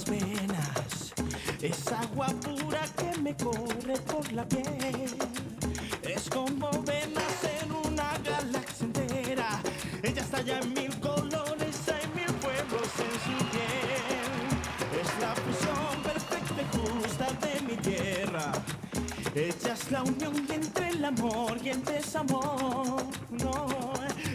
venas. Es agua pura que me corre por la piel. Es como venas en una galaxia entera. Ella estalla en mil colores, hay mil pueblos en su piel. Es la fusión perfecta y justa de mi tierra. Ella es la unión entre el amor y el desamor. No,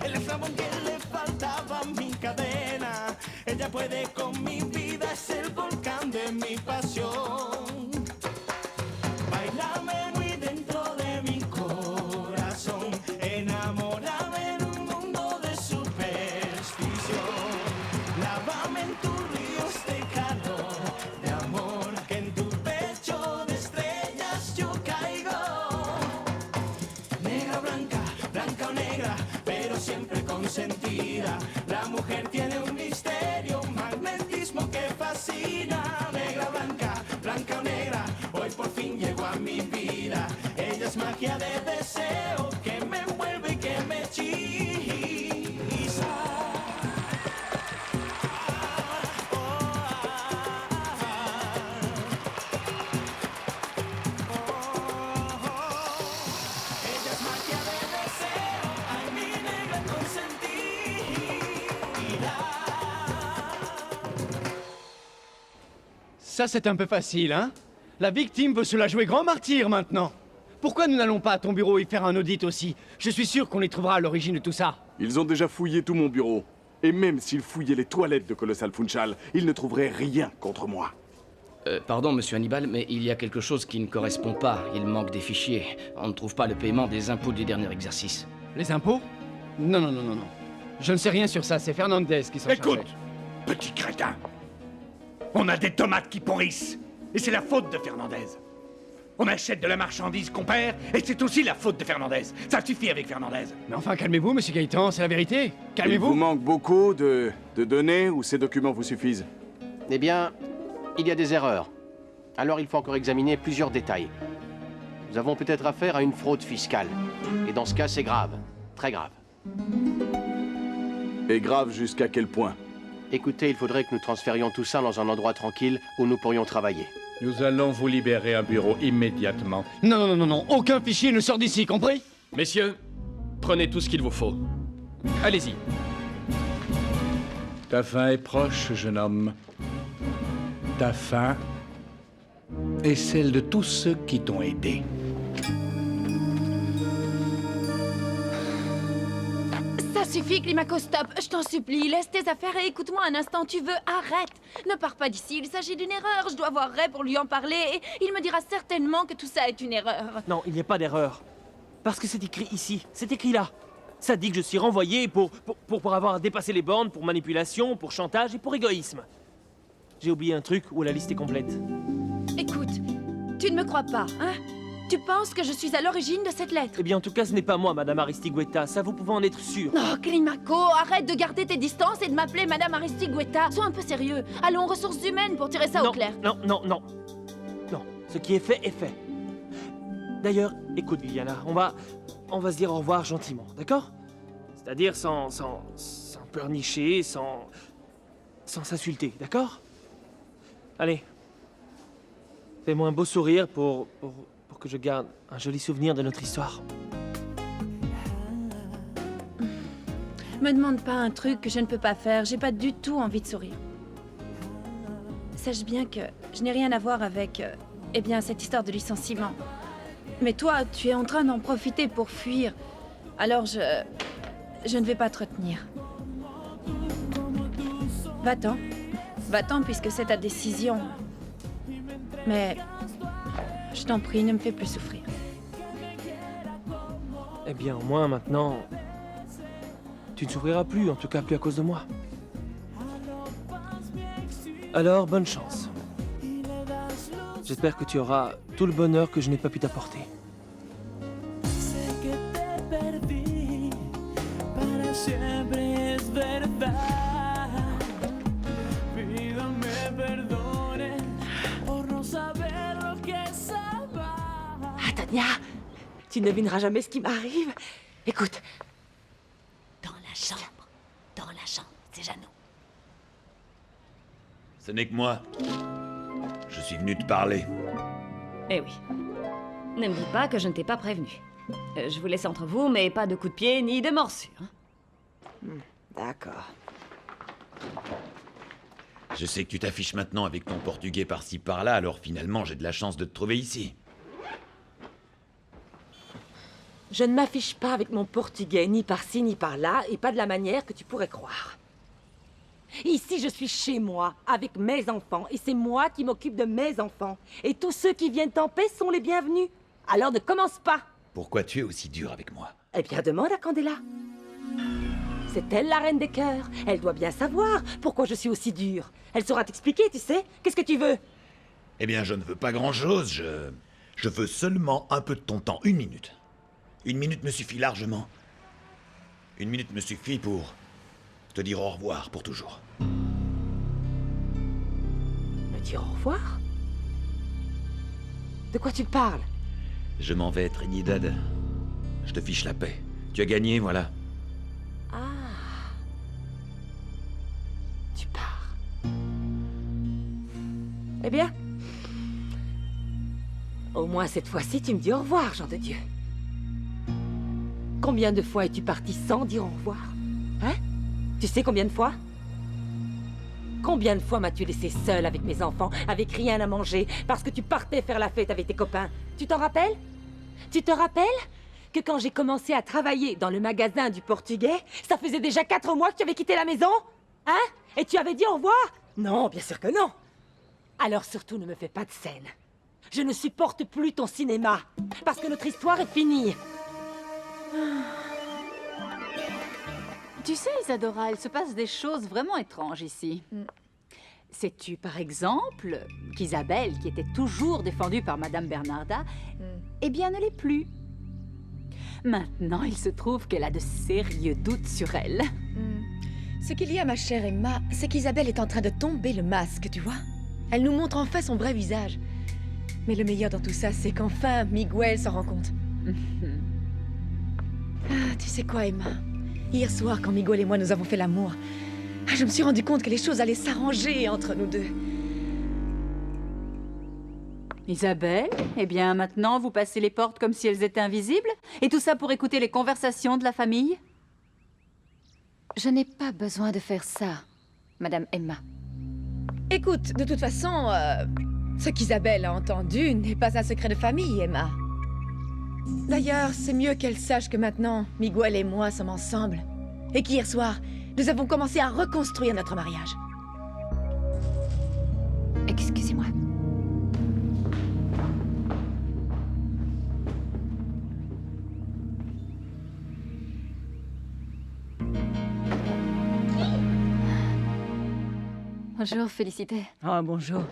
el eslabón que le faltaba a mi cadena. Ella puede con mi vida, es el volcán de mi pasión. Bailame muy dentro de mi corazón. Enamórame en un mundo de superstición. Lávame en tus ríos de calor, de amor, que en tu pecho de estrellas yo caigo. Negra, blanca, blanca o negra, pero siempre consentida. La mujer tiene un misterio, un magnetismo que fascina. Negra, blanca, blanca o negra, hoy por fin llegó a mi vida. Ella es magia de deseo que me envuelve y que me hechiza. Ella es magia de deseo, ay mi negra consentida. Ça, c'est un peu facile, hein? La victime veut se la jouer grand martyr, maintenant. Pourquoi nous n'allons pas à ton bureau y faire un audit aussi? Je suis sûr qu'on y trouvera à l'origine de tout ça. Ils ont déjà fouillé tout mon bureau. Et même s'ils fouillaient les toilettes de Colossal Funchal, ils ne trouveraient rien contre moi. Pardon, monsieur Hannibal, mais il y a quelque chose qui ne correspond pas. Il manque des fichiers. On ne trouve pas le paiement des impôts du dernier exercice. Les impôts? Non, non, non, non, non. Je ne sais rien sur ça, c'est Fernandez qui s'en chargeait. Écoute, petit crétin. On a des tomates qui pourrissent. Et c'est la faute de Fernandez. On achète de la marchandise qu'on perd, et c'est aussi la faute de Fernandez. Ça suffit avec Fernandez. Mais enfin, calmez-vous, monsieur Gaëtan, c'est la vérité. Il vous Calmez-vous. manque beaucoup de données ou ces documents vous suffisent? Eh bien, il y a des erreurs. Alors il faut encore examiner plusieurs détails. Nous avons peut-être affaire à une fraude fiscale. Et dans ce cas, c'est grave. Très grave. Et grave jusqu'à quel point? Écoutez, il faudrait que nous transférions tout ça dans un endroit tranquille où nous pourrions travailler. Nous allons vous libérer un bureau immédiatement. Non, non, non, non, non, aucun fichier ne sort d'ici, compris? Messieurs, prenez tout ce qu'il vous faut. Allez-y. Ta fin est proche, jeune homme. Ta fin et celle de tous ceux qui t'ont aidé. Ça suffit, Climaco, stop. Je t'en supplie, laisse tes affaires et écoute-moi un instant. Tu veux, arrête. Ne pars pas d'ici, il s'agit d'une erreur. Je dois voir Ray pour lui en parler et il me dira certainement que tout ça est une erreur. Non, il n'y a pas d'erreur. Parce que c'est écrit ici, c'est écrit là. Ça dit que je suis renvoyé pour avoir dépassé les bornes, pour manipulation, pour chantage et pour égoïsme. J'ai oublié un truc où la liste est complète. Écoute, tu ne me crois pas, hein? Tu penses que je suis à l'origine de cette lettre? Eh bien, en tout cas, ce n'est pas moi, Madame Aristigueta. Ça, vous pouvez en être sûr. Oh, Climaco, arrête de garder tes distances et de m'appeler Madame Aristigueta. Sois un peu sérieux. Allons aux ressources humaines pour tirer ça non, au clair. Non, non, non. Non, ce qui est fait est fait. D'ailleurs, écoute, Liliana, on va se dire au revoir gentiment, d'accord? C'est-à-dire sans pleurnicher, sans s'insulter, d'accord? Allez. Fais-moi un beau sourire pour que je garde un joli souvenir de notre histoire. Me demande pas un truc que je ne peux pas faire. J'ai pas du tout envie de sourire. Sache bien que je n'ai rien à voir avec, eh bien, cette histoire de licenciement. Mais toi, tu es en train d'en profiter pour fuir. Alors je ne vais pas te retenir. Va-t'en. Va-t'en puisque c'est ta décision. Mais je t'en prie, ne me fais plus souffrir. Eh bien, au moins, maintenant, tu ne souffriras plus, en tout cas plus à cause de moi. Alors, bonne chance. J'espère que tu auras tout le bonheur que je n'ai pas pu t'apporter. Tania, tu ne devineras jamais ce qui m'arrive. Écoute. Dans la chambre, c'est Jeannot. Ce n'est que moi. suis venu te parler. Eh oui. Ne me dis pas que je ne t'ai pas prévenu. Je vous laisse entre vous, mais pas de coups de pied ni de morsure. D'accord. Je sais que tu t'affiches maintenant avec ton portugais par-ci par-là, alors finalement j'ai de la chance de te trouver ici. Je ne m'affiche pas avec mon portugais ni par-ci ni par-là, et pas de la manière que tu pourrais croire. Ici, je suis chez moi, avec mes enfants, et c'est moi qui m'occupe de mes enfants. Et tous ceux qui viennent en paix sont les bienvenus. Alors ne commence pas. Pourquoi tu es aussi dur avec moi? Eh bien, demande à Candela. C'est elle la reine des cœurs. Elle doit bien savoir pourquoi je suis aussi dure. Elle saura t'expliquer, tu sais. Qu'est-ce que tu veux? Eh bien, je ne veux pas grand-chose, je veux seulement un peu de ton temps, 1 minute. 1 minute me suffit largement. 1 minute me suffit pour te dire au revoir pour toujours. Me dire au revoir? De quoi tu parles? Je m'en vais, Trinidad. Je te fiche la paix. Tu as gagné, voilà. Ah. Tu pars. Eh bien. Au moins cette fois-ci, tu me dis au revoir, Jean de Dieu. Combien de fois es-tu parti sans dire au revoir? Hein? Tu sais combien de fois? Combien de fois m'as-tu laissé seule avec mes enfants, avec rien à manger, parce que tu partais faire la fête avec tes copains? Tu t'en rappelles? Tu te rappelles que quand j'ai commencé à travailler dans le magasin du Portugais, ça faisait déjà 4 mois que tu avais quitté la maison? Hein? Et tu avais dit au revoir? Non, bien sûr que non. Alors surtout ne me fais pas de scène. Je ne supporte plus ton cinéma, parce que notre histoire est finie. Tu sais, Isadora, il se passe des choses vraiment étranges ici. Sais-tu, par exemple, qu'Isabelle, qui était toujours défendue par Madame Bernarda, eh bien, ne l'est plus. Maintenant, il se trouve qu'elle a de sérieux doutes sur elle. Ce qu'il y a, ma chère Emma, c'est qu'Isabelle est en train de tomber le masque, tu vois. Elle nous montre enfin son vrai visage. Mais le meilleur dans tout ça, c'est qu'enfin, Miguel s'en rend compte. Ah, tu sais quoi, Emma? Hier soir, quand Miguel et moi nous avons fait l'amour, je me suis rendu compte que les choses allaient s'arranger entre nous deux. Isabelle, eh bien, maintenant, vous passez les portes comme si elles étaient invisibles? Et tout ça pour écouter les conversations de la famille? Je n'ai pas besoin de faire ça, Madame Emma. Écoute, de toute façon, ce qu'Isabelle a entendu n'est pas un secret de famille, Emma. D'ailleurs, c'est mieux qu'elle sache que maintenant, Miguel et moi sommes ensemble. Et qu'hier soir, nous avons commencé à reconstruire notre mariage. Excusez-moi. Bonjour, Félicité. Oh, bonjour.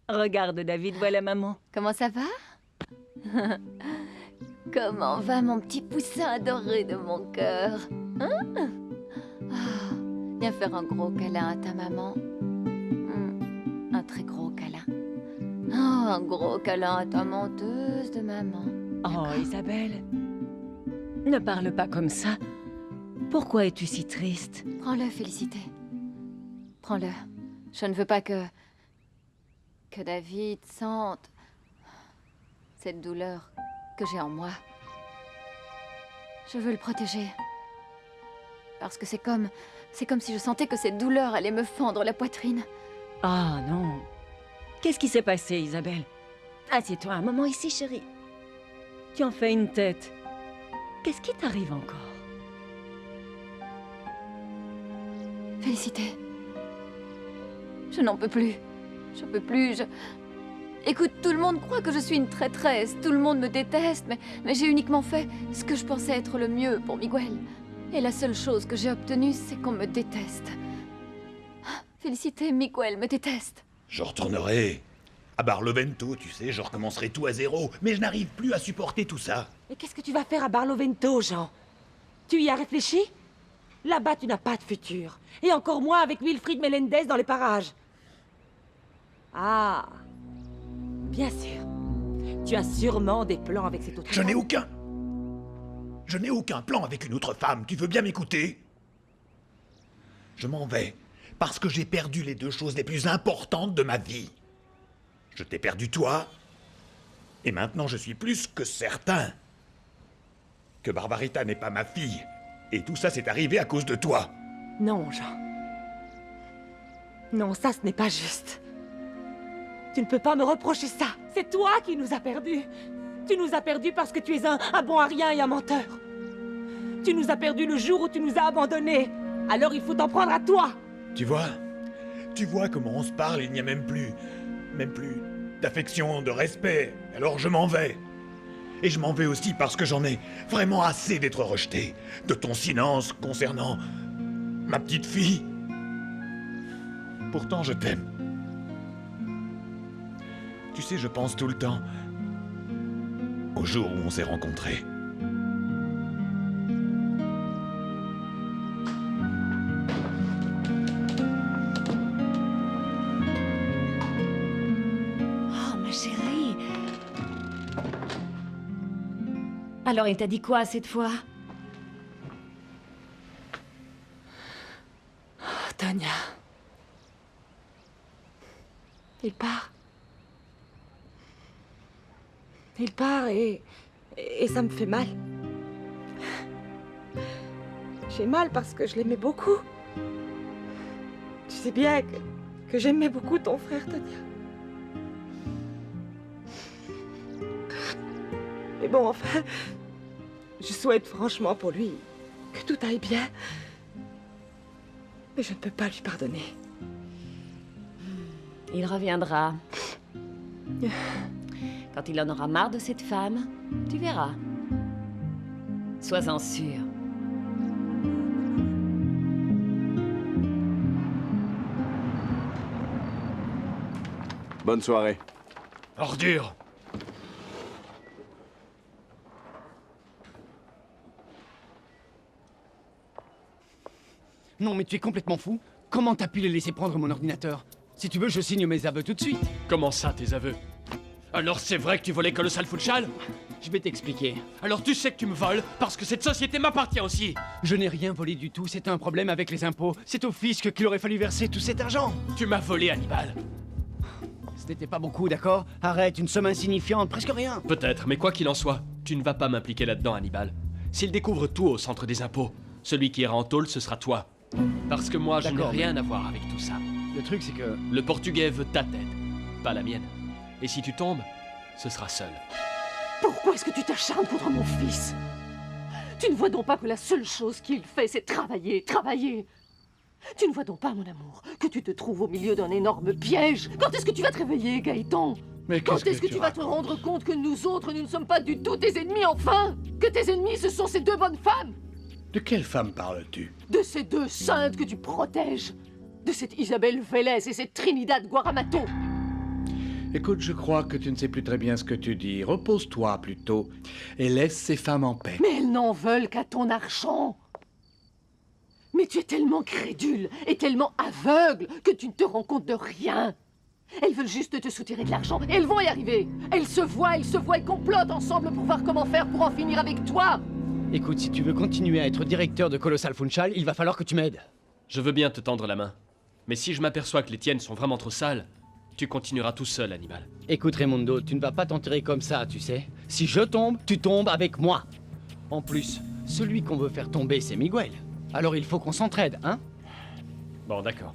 Regarde, David, voilà maman. Comment ça va? Comment va mon petit poussin adoré de mon cœur? Hein? Ah, viens faire un gros câlin à ta maman. Un très gros câlin. Oh, un gros câlin à ta menteuse de maman. Oh, Isabelle. Ne parle pas comme ça. Pourquoi es-tu si triste? Prends-le, Félicité. Prends-le. Je ne veux pas que David sente cette douleur que j'ai en moi. Je veux le protéger. Parce que c'est comme si je sentais que cette douleur allait me fendre la poitrine. Ah non. Qu'est-ce qui s'est passé, Isabelle? Assieds-toi un moment ici, chérie. Tu en fais une tête. Qu'est-ce qui t'arrive encore? Félicité. Je n'en peux plus. Je peux plus, Écoute, tout le monde croit que je suis une traîtresse. Tout le monde me déteste, mais j'ai uniquement fait ce que je pensais être le mieux pour Miguel. Et la seule chose que j'ai obtenue, c'est qu'on me déteste. Félicité, Miguel me déteste. Je retournerai à Barlovento, tu sais, je recommencerai tout à zéro. Mais je n'arrive plus à supporter tout ça. Mais qu'est-ce que tu vas faire à Barlovento, Jean? Tu y as réfléchi? Là-bas, tu n'as pas de futur. Et encore moins avec Wilfrid Melendez dans les parages. Ah, bien sûr. Tu as sûrement des plans avec cette autre Je femme. n'ai aucun. Je n'ai aucun plan avec une autre femme. Tu veux bien m'écouter? Je m'en vais parce que j'ai perdu les 2 choses les plus importantes de ma vie. Je t'ai perdu toi. Et maintenant, je suis plus que certain que Barbarita n'est pas ma fille. Et tout ça, c'est arrivé à cause de toi. Non, Jean. Non, ça, ce n'est pas juste. Tu ne peux pas me reprocher ça. C'est toi qui nous as perdus. Tu nous as perdus parce que tu es un bon à rien et un menteur. Tu nous as perdus le jour où tu nous as abandonnés. Alors il faut t'en prendre à toi. Tu vois comment on se parle, il n'y a même plus d'affection, de respect. Alors je m'en vais. Et je m'en vais aussi parce que j'en ai vraiment assez d'être rejeté. De ton silence concernant ma petite fille. Pourtant, je t'aime. Tu sais, je pense tout le temps au jour où on s'est rencontrés. Oh, ma chérie. Alors, il t'a dit quoi cette fois? Oh, Tonya. Il part. Il part et ça me fait mal. J'ai mal parce que je l'aimais beaucoup. Tu sais bien que j'aimais beaucoup ton frère, Tonya. Mais bon, enfin, je souhaite franchement pour lui que tout aille bien. Mais je ne peux pas lui pardonner. Il reviendra. Quand il en aura marre de cette femme, tu verras. Sois-en sûr. Bonne soirée. Ordure! Non, mais tu es complètement fou. Comment t'as pu les laisser prendre mon ordinateur? Si tu veux, je signe mes aveux tout de suite. Comment ça, tes aveux? Alors c'est vrai que tu volais Colossal Funchal? Je vais t'expliquer. Alors tu sais que tu me voles parce que cette société m'appartient aussi. Je n'ai rien volé du tout, c'est un problème avec les impôts. C'est au fisc qu'il aurait fallu verser tout cet argent. Tu m'as volé, Hannibal. Ce n'était pas beaucoup, d'accord? Arrête, une somme insignifiante, presque rien. Peut-être, mais quoi qu'il en soit, tu ne vas pas m'impliquer là-dedans, Hannibal. S'il découvre tout au centre des impôts, celui qui ira en tôle, ce sera toi. Parce que moi, je n'ai rien à voir avec tout ça. Le truc, c'est que... Le Portugais veut ta tête, pas la mienne. Et si tu tombes, ce sera seul. Pourquoi est-ce que tu t'acharnes contre mon fils? Tu ne vois donc pas que la seule chose qu'il fait, c'est travailler, travailler. Tu ne vois donc pas, mon amour, que tu te trouves au milieu d'un énorme piège? Quand est-ce que tu vas te réveiller, Gaëtan? Mais quand est-ce que tu vas te rendre compte que nous autres, nous ne sommes pas du tout tes ennemis, enfin? Que tes ennemis, ce sont ces deux bonnes femmes? De quelle femme parles-tu? De ces deux saintes que tu protèges. De cette Isabelle Vélez et cette Trinidad Guaramato. Écoute, je crois que tu ne sais plus très bien ce que tu dis. Repose-toi plutôt et laisse ces femmes en paix. Mais elles n'en veulent qu'à ton argent. Mais tu es tellement crédule et tellement aveugle que tu ne te rends compte de rien. Elles veulent juste te soutirer de l'argent et elles vont y arriver. Elles se voient et complotent ensemble pour voir comment faire pour en finir avec toi. Écoute, si tu veux continuer à être directeur de Colossal Funchal, il va falloir que tu m'aides. Je veux bien te tendre la main. Mais si je m'aperçois que les tiennes sont vraiment trop sales, tu continueras tout seul, Hannibal. Écoute, Raimundo, tu ne vas pas t'enterrer comme ça, tu sais. Si je tombe, tu tombes avec moi. En plus, celui qu'on veut faire tomber, c'est Miguel. Alors il faut qu'on s'entraide, hein? Bon, d'accord.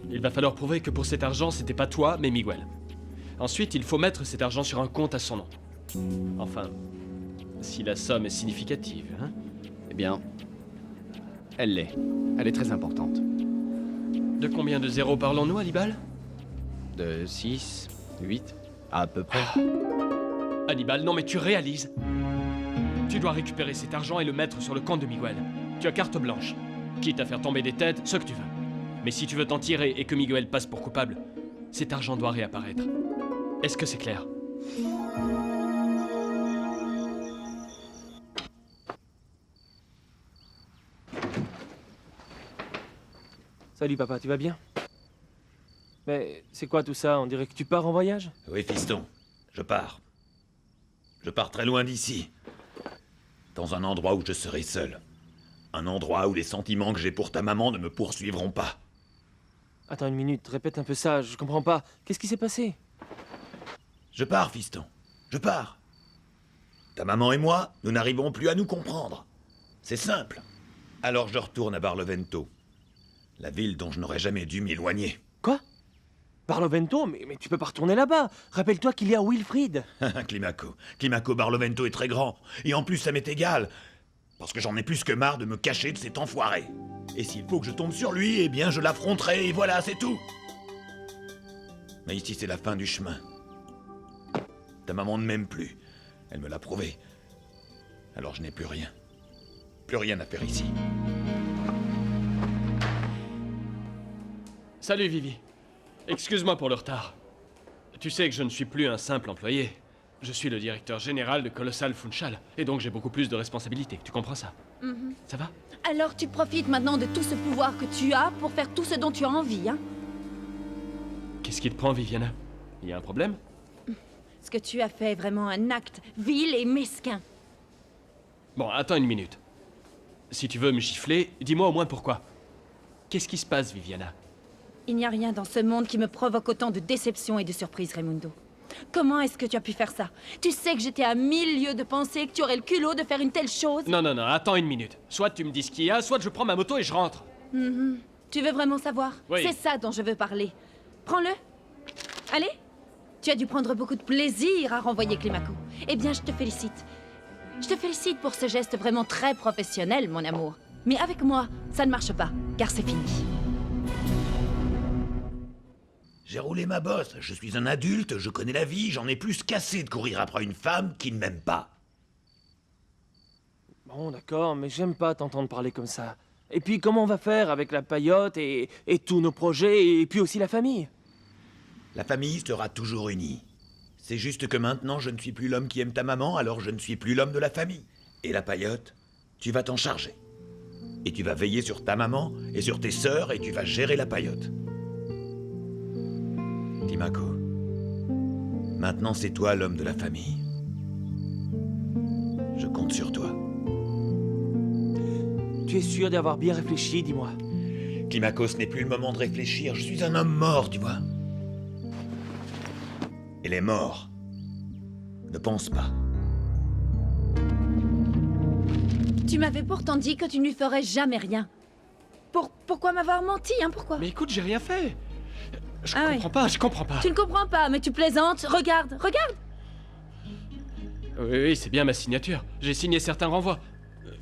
Il va falloir prouver que pour cet argent, c'était pas toi, mais Miguel. Ensuite, il faut mettre cet argent sur un compte à son nom. Enfin, si la somme est significative, hein? Eh bien, elle l'est. Elle est très importante. De combien de zéros parlons-nous, Hannibal? De 6, 8, à peu près. Hannibal, non mais tu réalises? Tu dois récupérer cet argent et le mettre sur le compte de Miguel. Tu as carte blanche. Quitte à faire tomber des têtes, ce que tu veux. Mais si tu veux t'en tirer et que Miguel passe pour coupable, cet argent doit réapparaître. Est-ce que c'est clair? Salut papa, tu vas bien? Mais c'est quoi tout ça? On dirait que tu pars en voyage? Oui, fiston, je pars. Je pars très loin d'ici. Dans un endroit où je serai seul. Un endroit où les sentiments que j'ai pour ta maman ne me poursuivront pas. Attends une minute, répète un peu ça, je comprends pas. Qu'est-ce qui s'est passé? Je pars, fiston. Je pars. Ta maman et moi, nous n'arrivons plus à nous comprendre. C'est simple. Alors je retourne à Barlovento. La ville dont je n'aurais jamais dû m'éloigner. Quoi? Barlovento? Mais tu peux pas retourner là-bas. Rappelle-toi qu'il y a Wilfried. Climaco. Climaco Barlovento est très grand. Et en plus, ça m'est égal. Parce que j'en ai plus que marre de me cacher de cet enfoiré. Et s'il faut que je tombe sur lui, eh bien je l'affronterai et voilà, c'est tout. Mais ici, c'est la fin du chemin. Ta maman ne m'aime plus. Elle me l'a prouvé. Alors je n'ai plus rien. Plus rien à faire ici. Salut Vivi. Excuse-moi pour le retard. Tu sais que je ne suis plus un simple employé. Je suis le directeur général de Colossal Funchal, et donc j'ai beaucoup plus de responsabilités. Tu comprends ça? Ça va? Alors tu profites maintenant de tout ce pouvoir que tu as pour faire tout ce dont tu as envie, hein? Qu'est-ce qui te prend, Viviana? Il y a un problème? Ce que tu as fait est vraiment un acte vil et mesquin. Bon, attends une minute. Si tu veux me gifler, dis-moi au moins pourquoi. Qu'est-ce qui se passe, Viviana? Il n'y a rien dans ce monde qui me provoque autant de déception et de surprise, Raimundo. Comment est-ce que tu as pu faire ça? Tu sais que j'étais à 1000 lieues de penser que tu aurais le culot de faire une telle chose? Non, attends une minute. Soit tu me dis ce qu'il y a, soit je prends ma moto et je rentre. Tu veux vraiment savoir? Oui. C'est ça dont je veux parler. Prends-le. Allez. Tu as dû prendre beaucoup de plaisir à renvoyer Climaco. Eh bien, je te félicite. Je te félicite pour ce geste vraiment très professionnel, mon amour. Mais avec moi, ça ne marche pas, car c'est fini. J'ai roulé ma bosse, je suis un adulte, je connais la vie, j'en ai plus qu'assez de courir après une femme qui ne m'aime pas. Bon, d'accord, mais j'aime pas t'entendre parler comme ça. Et puis, comment on va faire avec la paillote et tous nos projets, et puis aussi la famille? La famille sera toujours unie. C'est juste que maintenant, je ne suis plus l'homme qui aime ta maman, alors je ne suis plus l'homme de la famille. Et la paillote, tu vas t'en charger. Et tu vas veiller sur ta maman et sur tes sœurs, et tu vas gérer la paillote. Climaco, maintenant c'est toi l'homme de la famille. Je compte sur toi. Tu es sûr d'avoir bien réfléchi, dis-moi? Climaco, ce n'est plus le moment de réfléchir, je suis un homme mort, tu vois. Et les morts ne pensent pas. Tu m'avais pourtant dit que tu ne lui ferais jamais rien. Pourquoi m'avoir menti, hein? Pourquoi? Mais écoute, j'ai rien fait. Je comprends pas. Tu ne comprends pas, mais tu plaisantes. Regarde. Oui, c'est bien ma signature. J'ai signé certains renvois.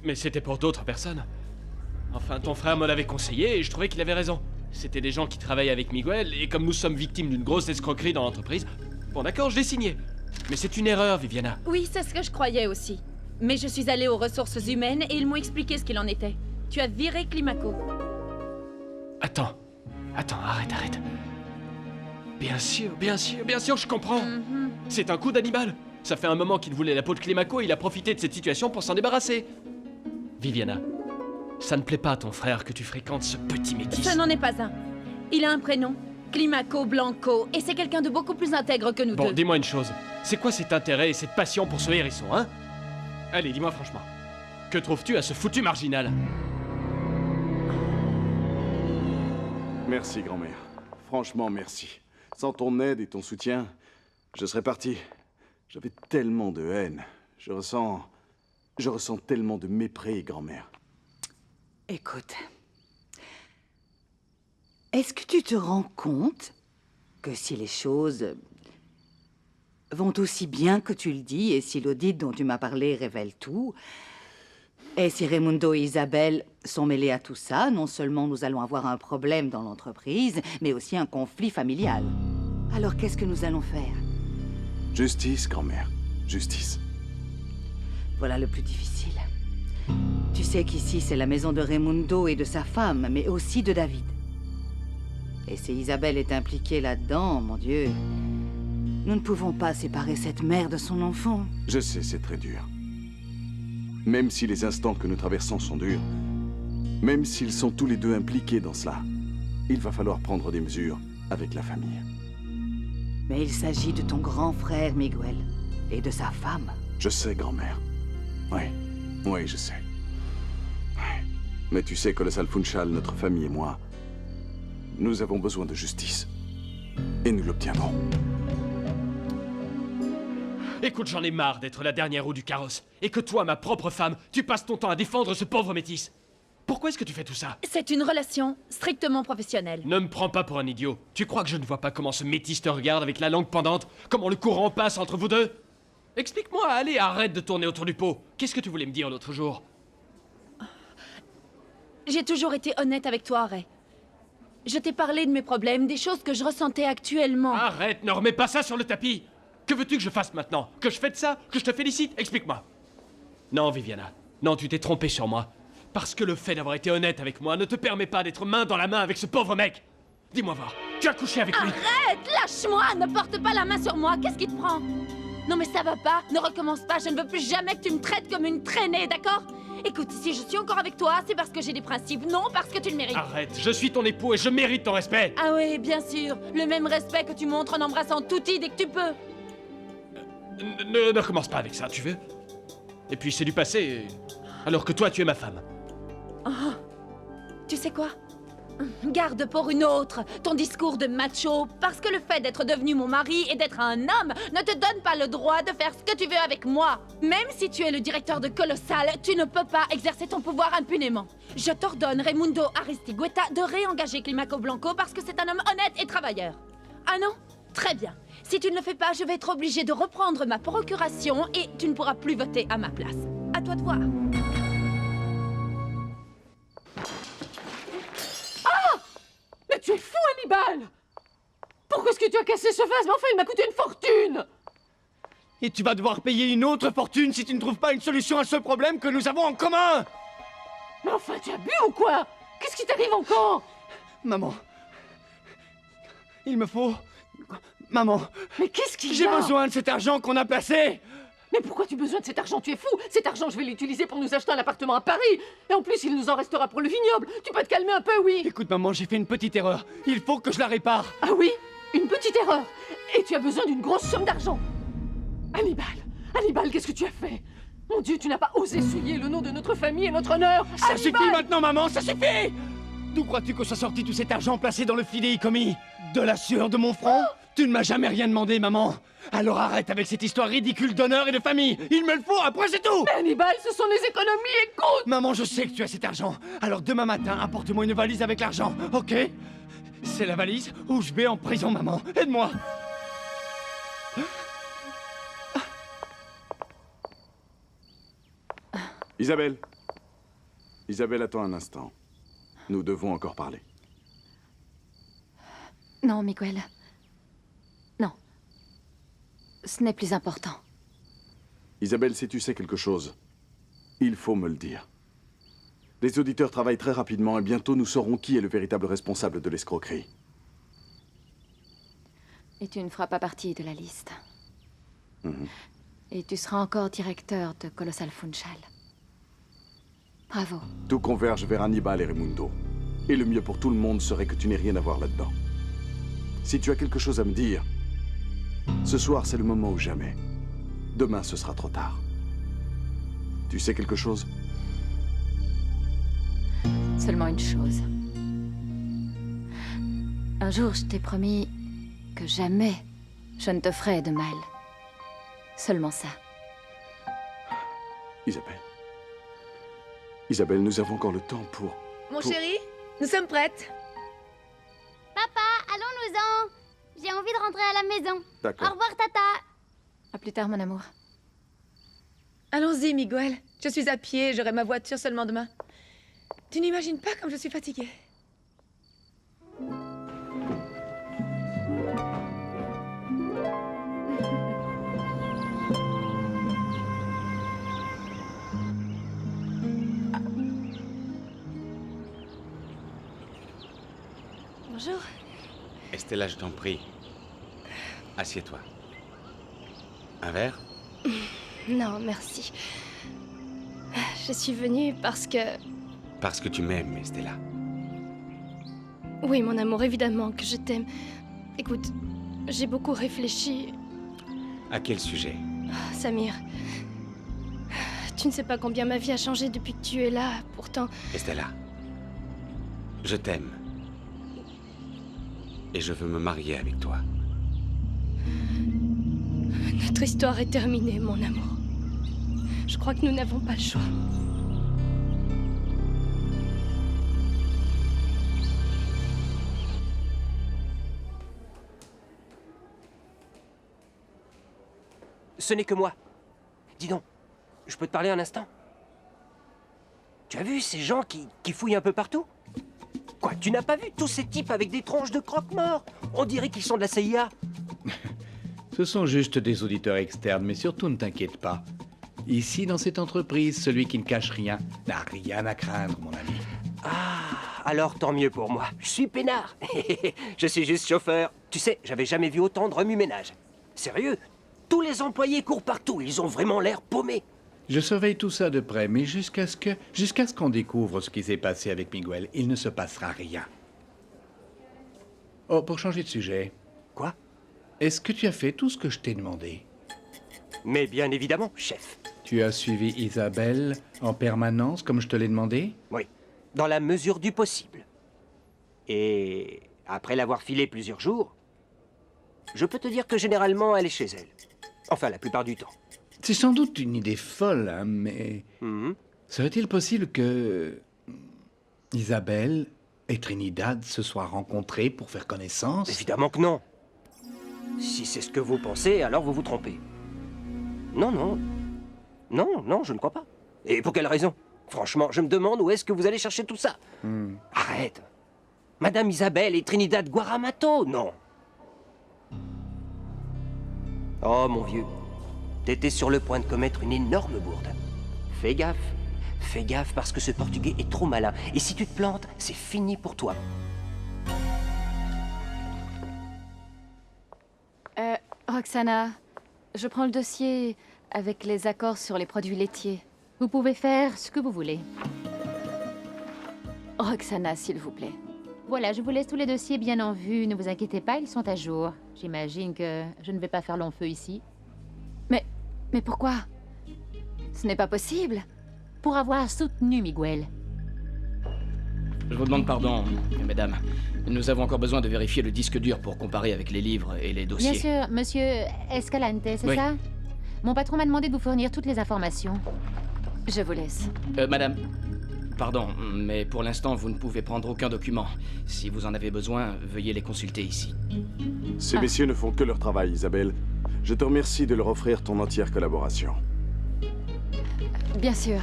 Mais c'était pour d'autres personnes. Enfin, ton frère me l'avait conseillé et je trouvais qu'il avait raison. C'était des gens qui travaillent avec Miguel, et comme nous sommes victimes d'une grosse escroquerie dans l'entreprise... Bon d'accord, je l'ai signé. Mais c'est une erreur, Viviana. Oui, c'est ce que je croyais aussi. Mais je suis allée aux ressources humaines et ils m'ont expliqué ce qu'il en était. Tu as viré Climaco. Attends, arrête. Bien sûr, je comprends. C'est un coup d'Hannibal. Ça fait un moment qu'il voulait la peau de Climaco et il a profité de cette situation pour s'en débarrasser. Viviana, ça ne plaît pas à ton frère que tu fréquentes ce petit métis. Ça n'en est pas un. Il a un prénom, Climaco Blanco, et c'est quelqu'un de beaucoup plus intègre que nous deux. Bon, dis-moi une chose. C'est quoi cet intérêt et cette passion pour ce hérisson, hein? Allez, dis-moi franchement. Que trouves-tu à ce foutu marginal? Merci, grand-mère. Franchement, merci. Sans ton aide et ton soutien, je serais parti. J'avais tellement de haine. Je ressens tellement de mépris, grand-mère. Écoute, est-ce que tu te rends compte que si les choses vont aussi bien que tu le dis, et si l'audit dont tu m'as parlé révèle tout, et si Raimundo et Isabelle sont mêlés à tout ça, non seulement nous allons avoir un problème dans l'entreprise, mais aussi un conflit familial. Alors qu'est-ce que nous allons faire? Justice, grand-mère. Justice. Voilà le plus difficile. Tu sais qu'ici, c'est la maison de Raimundo et de sa femme, mais aussi de David. Et si Isabelle est impliquée là-dedans, mon Dieu, nous ne pouvons pas séparer cette mère de son enfant. Je sais, c'est très dur. Même si les instants que nous traversons sont durs, même s'ils sont tous les deux impliqués dans cela, il va falloir prendre des mesures avec la famille. Mais il s'agit de ton grand frère, Miguel, et de sa femme. Je sais, grand-mère. Oui, je sais. Ouais. Mais tu sais, Colossal Funchal, notre famille et moi, nous avons besoin de justice. Et nous l'obtiendrons. Écoute, j'en ai marre d'être la dernière roue du carrosse. Et que toi, ma propre femme, tu passes ton temps à défendre ce pauvre métis. Pourquoi est-ce que tu fais tout ça? C'est une relation strictement professionnelle. Ne me prends pas pour un idiot. Tu crois que je ne vois pas comment ce métis te regarde avec la langue pendante? Comment le courant passe entre vous deux? Explique-moi, allez, arrête de tourner autour du pot. Qu'est-ce que tu voulais me dire l'autre jour? J'ai toujours été honnête avec toi, Ray. Je t'ai parlé de mes problèmes, des choses que je ressentais actuellement. Arrête, ne remets pas ça sur le tapis. Que veux-tu que je fasse maintenant? Que je fête ça? Que je te félicite? Explique-moi. Non, Viviana. Non, tu t'es trompée sur moi. Parce que le fait d'avoir été honnête avec moi ne te permet pas d'être main dans la main avec ce pauvre mec. Dis-moi voir, tu as couché avec lui? Arrête! Lâche-moi! Ne porte pas la main sur moi! Qu'est-ce qui te prend? Non mais ça va pas! Ne recommence pas! Je ne veux plus jamais que tu me traites comme une traînée, d'accord? Écoute, si je suis encore avec toi, c'est parce que j'ai des principes, non parce que tu le mérites. Arrête, je suis ton époux et je mérite ton respect. Ah oui, bien sûr. Le même respect que tu montres en embrassant Tutti dès que tu peux. Ne recommence pas avec ça, tu veux? Et puis c'est du passé, alors que toi tu es ma femme. Oh. Tu sais quoi? Garde pour une autre ton discours de macho, parce que le fait d'être devenu mon mari et d'être un homme ne te donne pas le droit de faire ce que tu veux avec moi. Même si tu es le directeur de Colossal, tu ne peux pas exercer ton pouvoir impunément. Je t'ordonne, Raimundo Aristigueta, de réengager Climaco Blanco parce que c'est un homme honnête et travailleur. Ah non? Très bien. Si tu ne le fais pas, je vais être obligée de reprendre ma procuration et tu ne pourras plus voter à ma place. À toi de voir. Mais tu es fou, Hannibal! Pourquoi est-ce que tu as cassé ce vase? Mais enfin, il m'a coûté une fortune! Et tu vas devoir payer une autre fortune si tu ne trouves pas une solution à ce problème que nous avons en commun! Mais enfin, tu as bu ou quoi? Qu'est-ce qui t'arrive encore? Maman... Il me faut... Maman... Mais qu'est-ce qu'il y a? J'ai besoin de cet argent qu'on a placé! Mais pourquoi tu as besoin de cet argent? Tu es fou! Cet argent, je vais l'utiliser pour nous acheter un appartement à Paris! Et en plus, il nous en restera pour le vignoble! Tu peux te calmer un peu, oui? Écoute, maman, j'ai fait une petite erreur. Il faut que je la répare. Ah oui? Une petite erreur! Et tu as besoin d'une grosse somme d'argent! Hannibal! Hannibal, qu'est-ce que tu as fait? Mon Dieu, tu n'as pas osé souiller le nom de notre famille et notre honneur! Ça Hannibal! suffit maintenant, maman, ça suffit! D'où crois-tu que soit sorti tout cet argent placé dans le fidéicommis? De la sueur de mon front? Tu ne m'as jamais rien demandé, maman. Alors arrête avec cette histoire ridicule d'honneur et de famille. Il me le faut, après c'est tout. Mais Hannibal, ce sont les économies, écoute! Maman, je sais que tu as cet argent. Alors demain matin, apporte-moi une valise avec l'argent, ok? C'est la valise où je vais en prison, maman. Aide-moi. Isabelle. Isabelle, attends un instant. Nous devons encore parler. Non, Miguel. Non. Ce n'est plus important. Isabelle, si tu sais quelque chose, il faut me le dire. Les auditeurs travaillent très rapidement et bientôt nous saurons qui est le véritable responsable de l'escroquerie. Et tu ne feras pas partie de la liste. Mhm. Et tu seras encore directeur de Colossal Funchal. Bravo. Tout converge vers Hannibal et Raimundo. Et le mieux pour tout le monde serait que tu n'aies rien à voir là-dedans. Si tu as quelque chose à me dire, ce soir c'est le moment ou jamais. Demain ce sera trop tard. Tu sais quelque chose? Seulement une chose. Un jour, je t'ai promis que jamais je ne te ferai de mal. Seulement ça. Isabelle. Isabelle, nous avons encore le temps pour... Mon chéri, nous sommes prêtes. Papa, allons-nous-en. J'ai envie de rentrer à la maison. D'accord. Au revoir, Tata. À plus tard, mon amour. Allons-y, Miguel. Je suis à pied, j'aurai ma voiture seulement demain. Tu n'imagines pas comme je suis fatiguée. Bonjour. Estella, je t'en prie. Assieds-toi. Un verre? Non, merci. Je suis venue parce que... Parce que tu m'aimes, Estella. Oui, mon amour, évidemment que je t'aime. Écoute, j'ai beaucoup réfléchi. À quel sujet? Samir, tu ne sais pas combien ma vie a changé depuis que tu es là, pourtant... Estella, je t'aime. Et je veux me marier avec toi. Ne Notre histoire est terminée, mon amour. Je crois que nous n'avons pas le choix. Ce n'est que moi. Dis donc, je peux te parler un instant? Tu as vu ces gens qui fouillent un peu partout? Quoi, tu n'as pas vu tous ces types avec des tronches de croque-morts? On dirait qu'ils sont de la CIA. Ce sont juste des auditeurs externes, mais surtout ne t'inquiète pas. Ici, dans cette entreprise, celui qui ne cache rien n'a rien à craindre, mon ami. Ah, alors tant mieux pour moi. Je suis peinard. Je suis juste chauffeur. Tu sais, j'avais jamais vu autant de remue-ménage. Sérieux, tous les employés courent partout. Ils ont vraiment l'air paumés. Je surveille tout ça de près, mais jusqu'à ce qu'on découvre ce qui s'est passé avec Miguel, il ne se passera rien. Oh, pour changer de sujet. Quoi? Est-ce que tu as fait tout ce que je t'ai demandé? Mais bien évidemment, chef. Tu as suivi Isabelle en permanence, comme je te l'ai demandé? Oui, dans la mesure du possible. Et après l'avoir filée plusieurs jours, je peux te dire que généralement, elle est chez elle. Enfin, la plupart du temps. C'est sans doute une idée folle, hein, mais... Serait-il possible que... Isabelle et Trinidad se soient rencontrées pour faire connaissance? Évidemment que non. Si c'est ce que vous pensez, alors vous vous trompez. Non, non. Non, non, je ne crois pas. Et pour quelle raison? Franchement, je me demande où est-ce que vous allez chercher tout ça. Arrête. Madame Isabelle et Trinidad Guaramato, non. Oh, mon vieux. T'étais sur le point de commettre une énorme bourde. Fais gaffe. Fais gaffe parce que ce Portugais est trop malin. Et si tu te plantes, c'est fini pour toi. Roxana, je prends le dossier avec les accords sur les produits laitiers. Vous pouvez faire ce que vous voulez. Roxana, s'il vous plaît. Voilà, je vous laisse tous les dossiers bien en vue. Ne vous inquiétez pas, ils sont à jour. J'imagine que je ne vais pas faire long feu ici. Mais pourquoi? Ce n'est pas possible. Pour avoir soutenu Miguel. Je vous demande pardon, mesdames. Nous avons encore besoin de vérifier le disque dur pour comparer avec les livres et les dossiers. Bien sûr, monsieur Escalante, c'est Oui. ça? Mon patron m'a demandé de vous fournir toutes les informations. Je vous laisse. Madame, pardon, mais pour l'instant, vous ne pouvez prendre aucun document. Si vous en avez besoin, veuillez les consulter ici. Ces messieurs ne font que leur travail, Isabelle. Je te remercie de leur offrir ton entière collaboration. Bien sûr,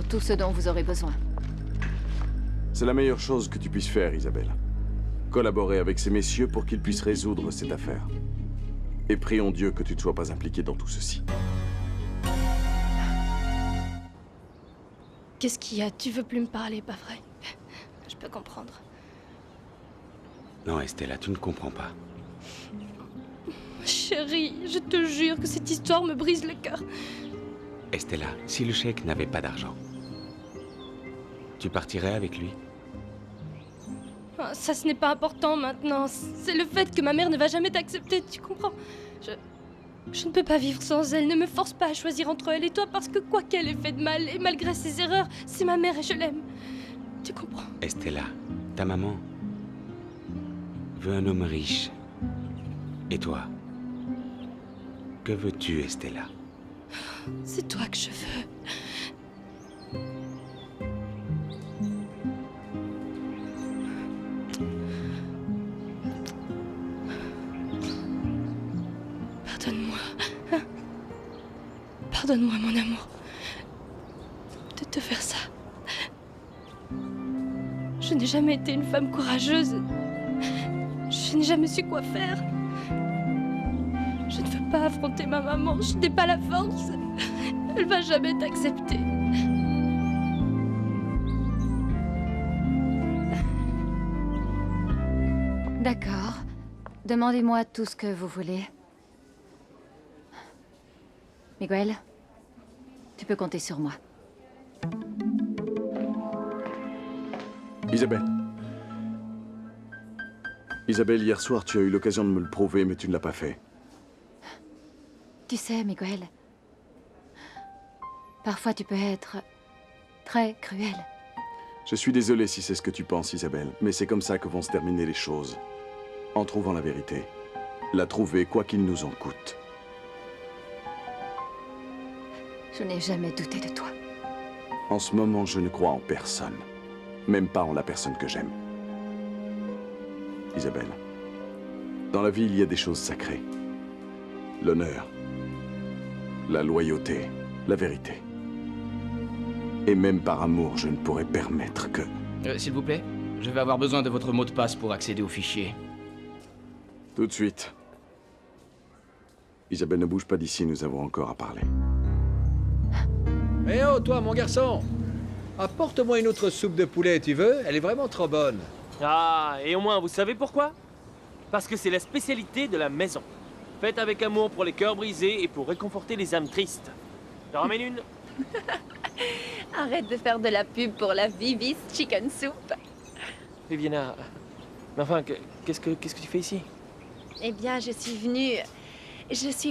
tout ce dont vous aurez besoin. C'est la meilleure chose que tu puisses faire, Isabelle. Collaborer avec ces messieurs pour qu'ils puissent résoudre cette affaire. Et prions Dieu que tu ne sois pas impliqué dans tout ceci. Qu'est-ce qu'il y a? Tu veux plus me parler, pas vrai? Je peux comprendre. Non, Estella, tu ne comprends pas. Chérie, je te jure que cette histoire me brise le cœur. Estella, si le cheikh n'avait pas d'argent, tu partirais avec lui? Ah, ça, ce n'est pas important maintenant. C'est le fait que ma mère ne va jamais t'accepter, tu comprends? Je ne peux pas vivre sans elle. Ne me force pas à choisir entre elle et toi parce que quoi qu'elle ait fait de mal, et malgré ses erreurs, c'est ma mère et je l'aime. Tu comprends? Estella, ta maman veut un homme riche. Et toi? Que veux-tu, Estella? C'est toi que je veux. Pardonne-moi. Hein? Pardonne-moi, mon amour. De te faire ça. Je n'ai jamais été une femme courageuse. Je n'ai jamais su quoi faire. Je ne veux pas affronter ma maman. Je n'ai pas la force. Elle va jamais t'accepter. D'accord. Demandez-moi tout ce que vous voulez. Miguel, tu peux compter sur moi. Isabelle. Isabelle, hier soir, tu as eu l'occasion de me le prouver, mais tu ne l'as pas fait. Tu sais, Miguel, parfois tu peux être très cruel. Je suis désolé si c'est ce que tu penses, Isabelle, mais c'est comme ça que vont se terminer les choses. En trouvant la vérité. La trouver, quoi qu'il nous en coûte. Je n'ai jamais douté de toi. En ce moment, je ne crois en personne. Même pas en la personne que j'aime. Isabelle, dans la vie, il y a des choses sacrées. L'honneur, la loyauté, la vérité. Et même par amour, je ne pourrais permettre que... S'il vous plaît, je vais avoir besoin de votre mot de passe pour accéder au fichier. Tout de suite. Isabelle, ne bouge pas d'ici, nous avons encore à parler. Eh oh, toi, mon garçon! Apporte-moi une autre soupe de poulet, tu veux? Elle est vraiment trop bonne. Ah, et au moins, vous savez pourquoi? Parce que c'est la spécialité de la maison. Faite avec amour pour les cœurs brisés et pour réconforter les âmes tristes. J'en ramène une? Arrête de faire de la pub pour la Vivis Chicken Soup. Viviana, mais enfin, qu'est-ce que tu fais ici? Eh bien, je suis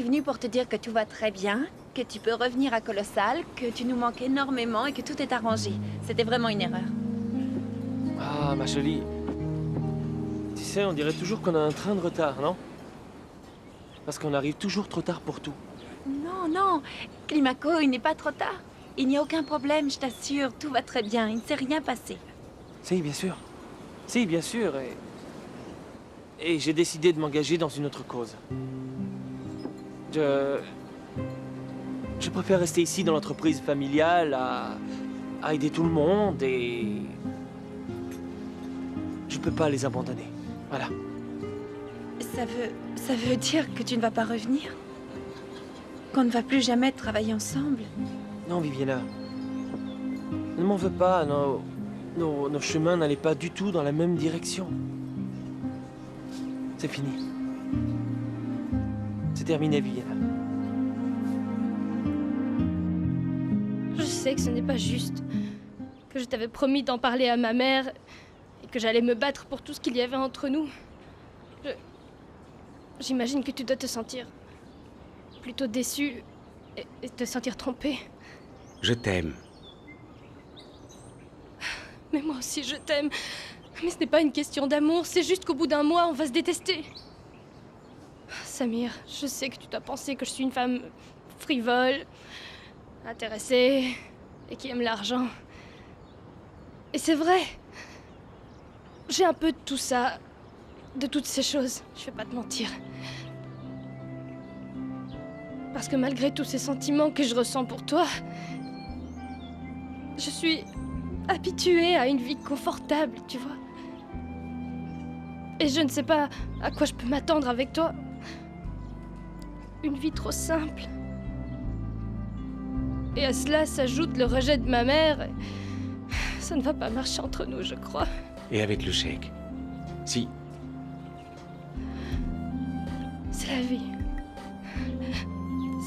venue pour te dire que tout va très bien, que tu peux revenir à Colossal, que tu nous manques énormément et que tout est arrangé. C'était vraiment une erreur. Ah, ma chérie. Tu sais, on dirait toujours qu'on a un train de retard, non? Parce qu'on arrive toujours trop tard pour tout. Non, non, Climaco, il n'est pas trop tard. Il n'y a aucun problème, je t'assure, tout va très bien, il ne s'est rien passé. Si, bien sûr. Si, bien sûr, et j'ai décidé de m'engager dans une autre cause. Je préfère rester ici dans l'entreprise familiale à aider tout le monde et... Je peux pas les abandonner. Voilà. Ça veut dire que tu ne vas pas revenir? Qu'on ne va plus jamais travailler ensemble? Non, Viviana. Ne m'en veux pas, nos chemins n'allaient pas du tout dans la même direction. C'est fini. C'est terminé, Viviana. Je sais que ce n'est pas juste. Que je t'avais promis d'en parler à ma mère et que j'allais me battre pour tout ce qu'il y avait entre nous. J'imagine que tu dois te sentir plutôt déçu et te sentir trompé. Je t'aime. Mais moi aussi, je t'aime. Mais ce n'est pas une question d'amour, c'est juste qu'au bout d'un mois, on va se détester. Samir, je sais que tu dois penser que je suis une femme frivole, intéressée et qui aime l'argent. Et c'est vrai. J'ai un peu de tout ça, de toutes ces choses, je vais pas te mentir. Parce que malgré tous ces sentiments que je ressens pour toi, je suis habituée à une vie confortable, tu vois. Et je ne sais pas à quoi je peux m'attendre avec toi. Une vie trop simple. Et à cela s'ajoute le rejet de ma mère. Ça ne va pas marcher entre nous, je crois. Et avec le chèque? Si. C'est la vie.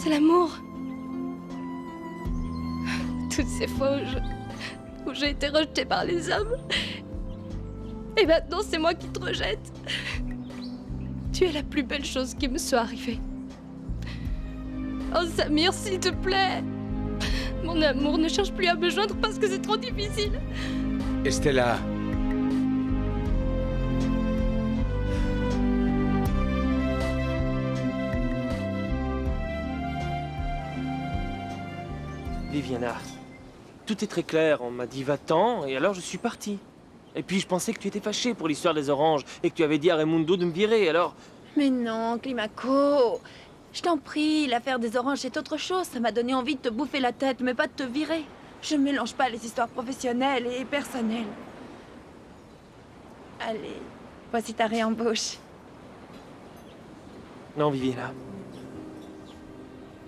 C'est l'amour. Toutes ces fois où j'ai été rejetée par les hommes. Et maintenant, c'est moi qui te rejette. Tu es la plus belle chose qui me soit arrivée. Oh, Samir, s'il te plaît. Mon amour, ne cherche plus à me joindre parce que c'est trop difficile. Estella. Viviana, tout est très clair. On m'a dit va-t'en et alors je suis parti. Et puis je pensais que tu étais fâché pour l'histoire des oranges et que tu avais dit à Raimundo de me virer, alors... Mais non, Climaco. Je t'en prie, l'affaire des oranges c'est autre chose. Ça m'a donné envie de te bouffer la tête, mais pas de te virer. Je ne mélange pas les histoires professionnelles et personnelles. Allez, voici ta réembauche. Non, Viviana.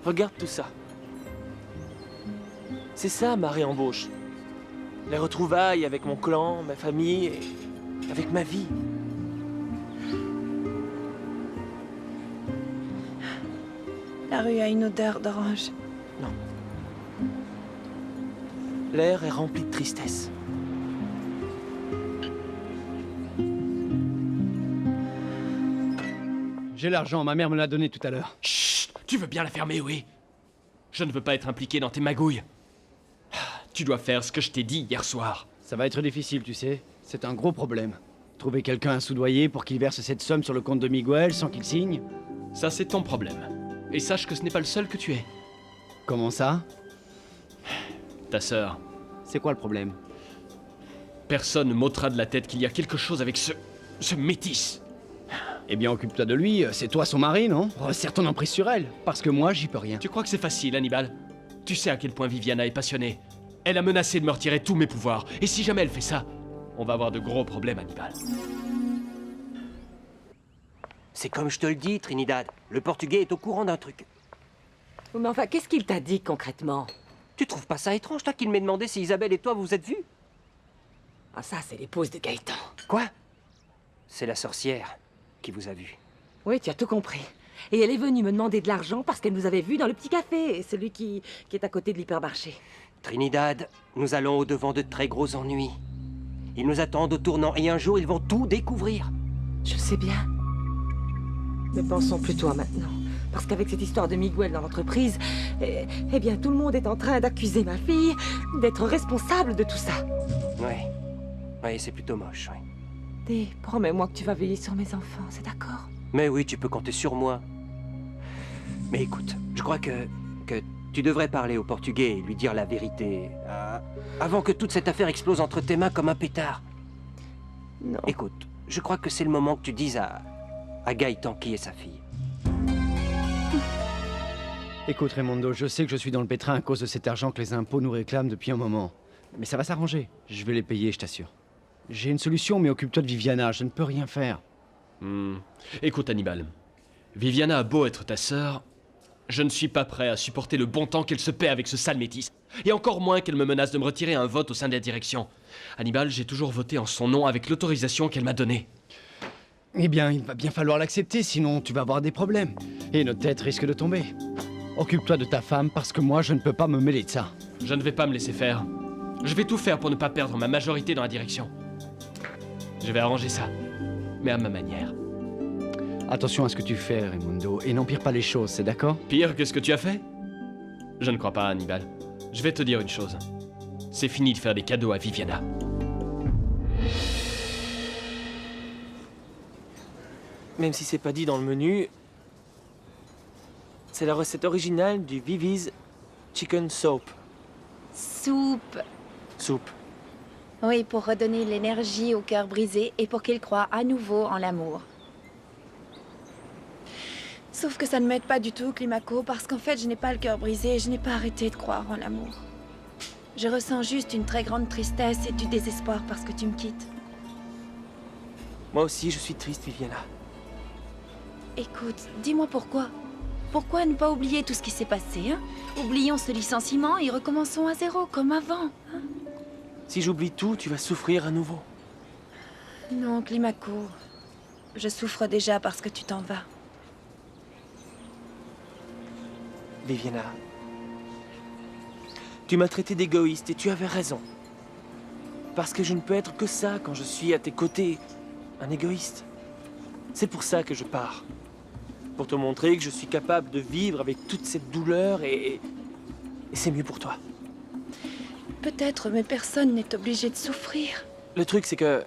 Regarde tout ça. C'est ça ma réembauche. Les retrouvailles avec mon clan, ma famille et avec ma vie. La rue a une odeur d'orange. Non. L'air est rempli de tristesse. J'ai l'argent, ma mère me l'a donné tout à l'heure. Chut! Tu veux bien la fermer, oui? Je ne veux pas être impliqué dans tes magouilles. Tu dois faire ce que je t'ai dit hier soir. Ça va être difficile, tu sais. C'est un gros problème. Trouver quelqu'un à soudoyer pour qu'il verse cette somme sur le compte de Miguel sans qu'il signe. Ça, c'est ton problème. Et sache que ce n'est pas le seul que tu es. Comment ça? ta sœur. C'est quoi le problème? Personne ne m'ôtera de la tête qu'il y a quelque chose avec ce métis. Eh bien, occupe-toi de lui, c'est toi son mari, non? Resserre ton emprise sur elle, parce que moi, j'y peux rien. Tu crois que c'est facile, Hannibal? Tu sais à quel point Viviana est passionnée. Elle a menacé de me retirer tous mes pouvoirs, et si jamais elle fait ça, on va avoir de gros problèmes, Hannibal. C'est comme je te le dis, Trinidad. Le Portugais est au courant d'un truc. Mais enfin, qu'est-ce qu'il t'a dit concrètement? Tu trouves pas ça étrange, toi, qu'il m'ait demandé si Isabelle et toi vous êtes vus? Ah, ça, c'est l'épouse de Gaëtan. Quoi? C'est la sorcière qui vous a vus. Oui, tu as tout compris. Et elle est venue me demander de l'argent parce qu'elle nous avait vus dans le petit café, celui qui est à côté de l'hypermarché. Trinidad, nous allons au-devant de très gros ennuis. Ils nous attendent au tournant et un jour, ils vont tout découvrir. Je sais bien. Mais pensons plutôt à maintenant. Parce qu'avec cette histoire de Miguel dans l'entreprise, eh bien, tout le monde est en train d'accuser ma fille d'être responsable de tout ça. Oui, c'est plutôt moche, oui. Dé, promets-moi que tu vas veiller sur mes enfants, c'est d'accord? Mais oui, tu peux compter sur moi. Mais écoute, je crois que tu devrais parler au Portugais et lui dire la vérité. Avant que toute cette affaire explose entre tes mains comme un pétard. Non. Écoute, je crois que c'est le moment que tu dises à Gaëtan qui est sa fille. Écoute, Raimundo, je sais que je suis dans le pétrin à cause de cet argent que les impôts nous réclament depuis un moment. Mais ça va s'arranger. Je vais les payer, je t'assure. J'ai une solution, mais occupe-toi de Viviana, je ne peux rien faire. Écoute, Hannibal. Viviana a beau être ta sœur, je ne suis pas prêt à supporter le bon temps qu'elle se paie avec ce sale métis. Et encore moins qu'elle me menace de me retirer un vote au sein de la direction. Hannibal, j'ai toujours voté en son nom avec l'autorisation qu'elle m'a donnée. Eh bien, il va bien falloir l'accepter, sinon tu vas avoir des problèmes. Et notre tête risque de tomber. Occupe-toi de ta femme, parce que moi, je ne peux pas me mêler de ça. Je ne vais pas me laisser faire. Je vais tout faire pour ne pas perdre ma majorité dans la direction. Je vais arranger ça, mais à ma manière. Attention à ce que tu fais, Raimundo, et n'empire pas les choses, c'est d'accord? Pire que ce que tu as fait? Je ne crois pas, Hannibal. Je vais te dire une chose. C'est fini de faire des cadeaux à Viviana. Même si c'est pas dit dans le menu, c'est la recette originale du Vivi's Chicken Soup. Soupe. Soupe. Oui, pour redonner l'énergie au cœur brisé et pour qu'il croie à nouveau en l'amour. Sauf que ça ne m'aide pas du tout, Climaco, parce qu'en fait, je n'ai pas le cœur brisé et je n'ai pas arrêté de croire en l'amour. Je ressens juste une très grande tristesse et du désespoir parce que tu me quittes. Moi aussi, je suis triste, Viviana. Écoute, dis-moi pourquoi. Pourquoi ne pas oublier tout ce qui s'est passé, hein? Oublions ce licenciement et recommençons à zéro, comme avant. Hein? Si j'oublie tout, tu vas souffrir à nouveau. Non, Climaco. Je souffre déjà parce que tu t'en vas. Viviana, tu m'as traité d'égoïste et tu avais raison. Parce que je ne peux être que ça quand je suis à tes côtés, un égoïste. C'est pour ça que je pars. Pour te montrer que je suis capable de vivre avec toute cette douleur et c'est mieux pour toi. Peut-être, mais personne n'est obligé de souffrir. Le truc, c'est que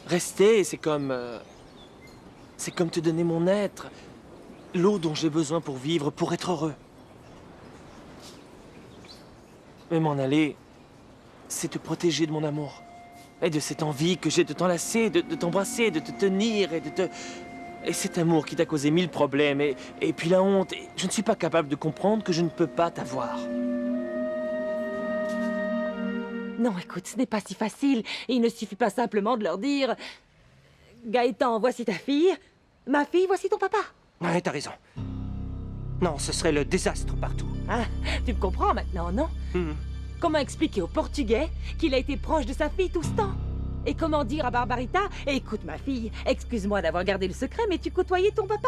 rester, c'est comme te donner mon être, l'eau dont j'ai besoin pour vivre, pour être heureux. Mais m'en aller, c'est te protéger de mon amour. Et de cette envie que j'ai de t'enlacer, de t'embrasser, de te tenir et de te... Et cet amour qui t'a causé 1000 problèmes, et puis la honte. Et je ne suis pas capable de comprendre que je ne peux pas t'avoir. Non, écoute, ce n'est pas si facile. Il ne suffit pas simplement de leur dire... Gaëtan, voici ta fille. Ma fille, voici ton papa. Ouais, t'as raison. Non, ce serait le désastre partout. Ah, tu me comprends maintenant, non? Comment expliquer au Portugais qu'il a été proche de sa fille tout ce temps? Et comment dire à Barbarita, écoute ma fille, excuse-moi d'avoir gardé le secret, mais tu côtoyais ton papa?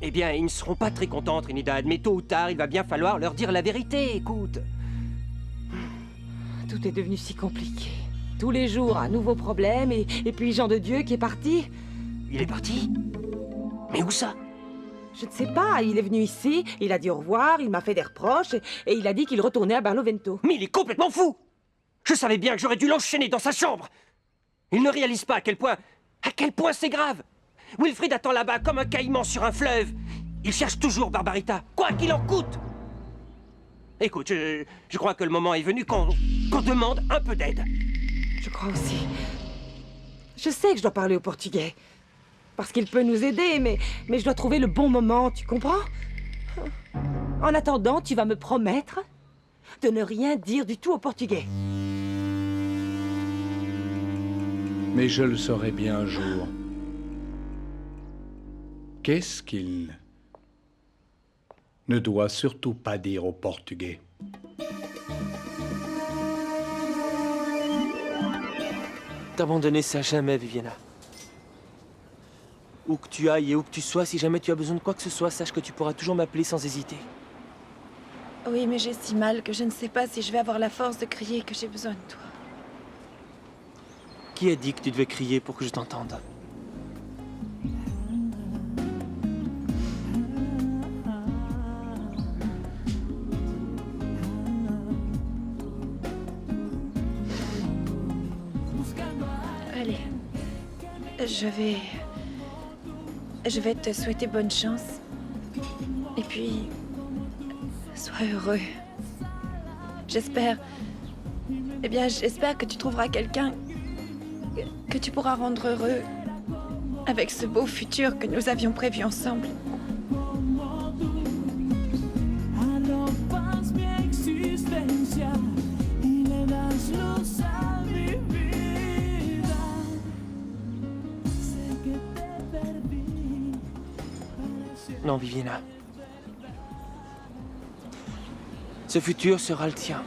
Eh bien, ils ne seront pas très contents, Trinidad, mais tôt ou tard, il va bien falloir leur dire la vérité, écoute. Tout est devenu si compliqué. Tous les jours, un nouveau problème, et puis Jean de Dieu qui est parti. Il est parti? Mais où ça? Je ne sais pas, il est venu ici, il a dit au revoir, il m'a fait des reproches, et il a dit qu'il retournait à Barlovento. Mais il est complètement fou! Je savais bien que j'aurais dû l'enchaîner dans sa chambre! Il ne réalise pas à quel point c'est grave! Wilfrid attend là-bas comme un caïman sur un fleuve! Il cherche toujours Barbarita, quoi qu'il en coûte! Écoute, je crois que le moment est venu qu'on demande un peu d'aide. Je crois aussi. Je sais que je dois parler au portugais. Parce qu'il peut nous aider, mais je dois trouver le bon moment, tu comprends? En attendant, tu vas me promettre de ne rien dire du tout au portugais. Mais je le saurai bien un jour. Qu'est-ce qu'il ne doit surtout pas dire au portugais? T'abandonner ça jamais, Viviana. Où que tu ailles et où que tu sois, si jamais tu as besoin de quoi que ce soit, sache que tu pourras toujours m'appeler sans hésiter. Oui, mais j'ai si mal que je ne sais pas si je vais avoir la force de crier que j'ai besoin de toi. Qui a dit que tu devais crier pour que je t'entende? Allez, je vais te souhaiter bonne chance. Et puis, sois heureux. J'espère que tu trouveras quelqu'un que tu pourras rendre heureux avec ce beau futur que nous avions prévu ensemble. Non, Viviana. Ce futur sera le tien.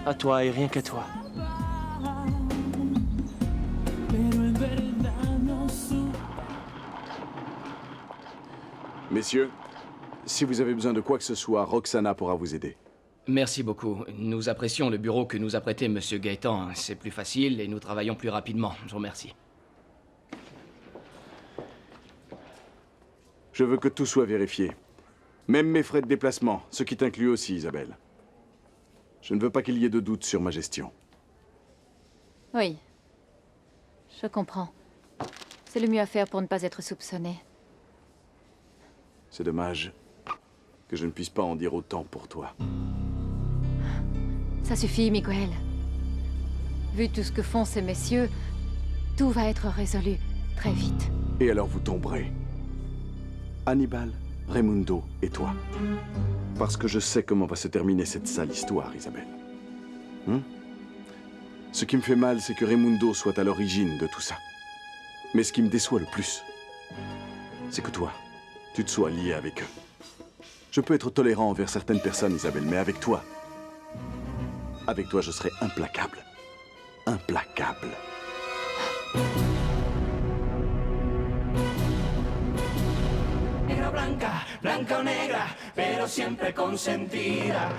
À toi et rien qu'à toi. Messieurs, si vous avez besoin de quoi que ce soit, Roxana pourra vous aider. Merci beaucoup. Nous apprécions le bureau que nous a prêté Monsieur Gaëtan. C'est plus facile et nous travaillons plus rapidement. Je vous remercie. Je veux que tout soit vérifié. Même mes frais de déplacement, ce qui t'inclut aussi, Isabelle. Je ne veux pas qu'il y ait de doute sur ma gestion. Oui. Je comprends. C'est le mieux à faire pour ne pas être soupçonné. C'est dommage que je ne puisse pas en dire autant pour toi. Ça suffit, Miguel. Vu tout ce que font ces messieurs, tout va être résolu très vite. Et alors vous tomberez. Hannibal, Raimundo et toi. Parce que je sais comment va se terminer cette sale histoire, Isabelle. Ce qui me fait mal, c'est que Raimundo soit à l'origine de tout ça. Mais ce qui me déçoit le plus, c'est que toi, tu te sois lié avec eux. Je peux être tolérant envers certaines personnes, Isabelle, mais avec toi, je serai implacable. Implacable. Negra blanca, blanca o negra, pero siempre consentida.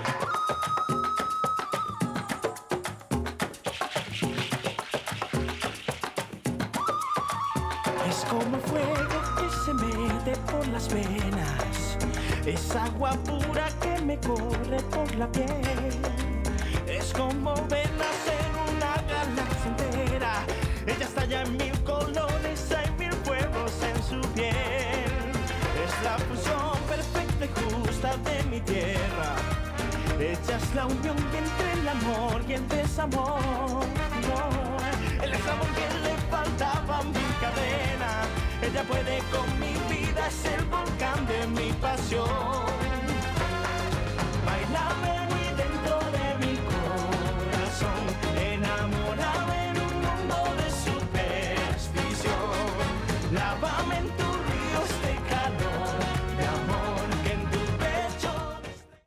Es como fuego que se mete por las venas, es agua pura que me corre por la piel. Es como ver nacer una galaxia entera, ella estalla en mil colores, hay mil fuegos en su piel. Es la fusión perfecta y justa de mi tierra, ella es la unión entre el amor y el desamor. No, el desamor que le faltaba a mi cadena, ella puede con mi vida, es el volcán de mi pasión.